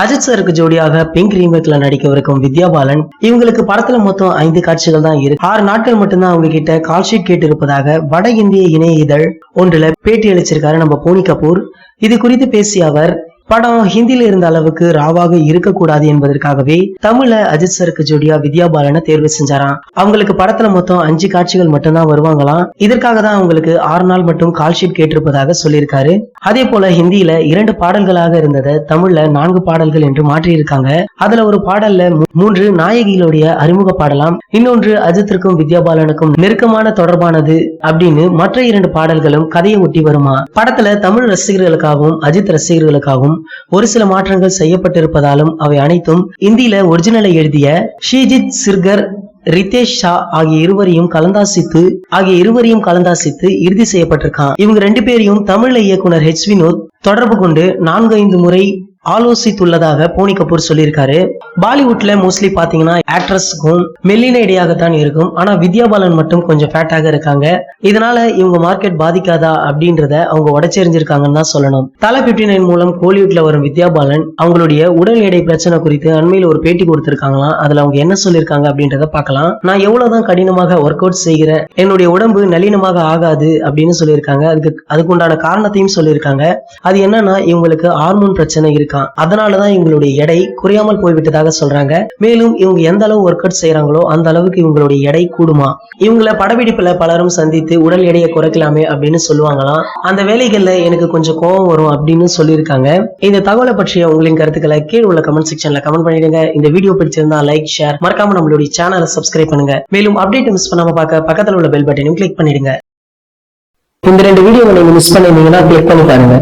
அஜித் சாருக்கு ஜோடியாக பிங்க் ரீமேக்ல நடிக்கவிருக்கும் வித்யா பாலன் இவங்களுக்கு படத்துல மொத்தம் 5 காட்சிகள் தான் இருக்கு. 6 நாட்கள் மட்டும்தான் அவங்க கிட்ட கால்ஷீட் கேட்டு இருப்பதாக வட இந்திய இணைய இதழ் ஒன்றுல பேட்டி அளிச்சிருக்காரு நம்ம போனி கபூர். இது குறித்து பேசிய அவர், படம் ஹிந்தியில இருந்த அளவுக்கு ராவாக இருக்கக்கூடாது என்பதற்காகவே தமிழ்ல அஜித் சாருக்கு ஜோடியா வித்யா பாலனை தேர்வு செஞ்சாராம். அவங்களுக்கு படத்துல மொத்தம் 5 காட்சிகள் மட்டும்தான் வருவாங்களாம். இதற்காக தான் அவங்களுக்கு 6 நாள் மட்டும் கால்ஷீட் கேட்டிருப்பதாக சொல்லியிருக்காரு. அதே போல ஹிந்தியில 2 பாடல்களாக இருந்ததை தமிழ்ல 4 பாடல்கள் என்று மாற்றி இருக்காங்க. அதுல ஒரு பாடல்ல 3 நாயகிகளுடைய அறிமுக பாடலாம், இன்னொன்று அஜித்திற்கும் வித்யா பாலனுக்கும் நெருக்கமான தொடர்பானது அப்படின்னு மற்ற 2 பாடல்களும் கதையை ஒட்டி வருமா. படத்துல தமிழ் ரசிகர்களுக்காகவும் அஜித் ரசிகர்களுக்காகவும் ஒரு சில மாற்றங்கள் செய்யப்பட்டிருப்பதாலும் அவை அனைத்தும் இந்தியில ஒரிஜினலை எழுதிய ஷீஜித் சிர்கர், ரிதேஷ் ஷா ஆகிய இருவரையும் கலந்தாசித்து இறுதி செய்யப்பட்டிருக்கான். இவங்க 2 பேரையும் தமிழ்ல இயக்குனர் ஹெச் வினோத் தொடர்பு கொண்டு 4-5 முறை ஆலோசித்துள்ளதாக போனி கபூர் சொல்லியிருக்காரு. பாலிவுட்ல மோஸ்ட்லி பாத்தீங்கன்னா ஆக்ட்ரஸ்க்கும் மெல்லின இடையாகத்தான் இருக்கும். ஆனா வித்யா பாலன் மட்டும் கொஞ்சம் ஃபேட்டாக இருக்காங்க. இதனால இவங்க மார்க்கெட் பாதிக்காதா அப்படின்றத அவங்க உடைச்செறிஞ்சிருக்காங்கன்னு தான் சொல்லணும். தல 59 மூலம் கோலிவுட்ல வரும் வித்யா பாலன் அவங்களுடைய உடல் எடை பிரச்சனை குறித்து அண்மையில ஒரு பேட்டி கொடுத்திருக்காங்களாம். அதுல அவங்க என்ன சொல்லியிருக்காங்க அப்படின்றத பார்க்கலாம். நான் எவ்வளவுதான் கடினமாக ஒர்க் அவுட் செய்கிறேன், என்னுடைய உடம்பு நளினமாக ஆகாது அப்படின்னு சொல்லியிருக்காங்க. அதுக்கு உண்டான காரணத்தையும் சொல்லியிருக்காங்க. அது என்னன்னா இவங்களுக்கு ஹார்மோன் பிரச்சனை இருக்கா, அதனாலதான் இவங்களுடைய எடை குறையாமல் போய்விட்டதாக சொல்றாங்க. மேலும் இவங்க எந்த அளவு ஒர்க் அவுட் செய்யறாங்களோ அந்த அளவுக்கு இவங்களுடைய எடை கூடுமா. இவங்கள படப்பிடிப்புல பலரும் சந்தித்து உடல் எடையை குறைக்கலாமே அப்படின்னு சொல்லுவாங்களாம். அந்த வேலைகள்ல எனக்கு கொஞ்சம் கோபம் வரும் அப்படின்னு சொல்லியிருக்காங்க. இந்த தகவலை பற்றிய உங்களின் கருத்துக்களை கீழே உள்ள கமெண்ட் செக்ஷன்ல கமெண்ட் பண்ணிடுங்க. இந்த வீடியோ பிடிச்சிருந்தா லைக், ஷேர், மறக்காம நம்மளுடைய சேனலை சப்ஸ்கிரைப் பண்ணுங்க. மேலும் அப்டேட் மிஸ் பண்ணாம பார்க்க பக்கத்துல உள்ள பெல் பட்டனையும் கிளிக் பண்ணிடுங்க. இந்த 2 வீடியோவை நீங்க மிஸ் பண்ணிருந்தீங்கன்னா கிளிக் பண்ணி பாருங்க.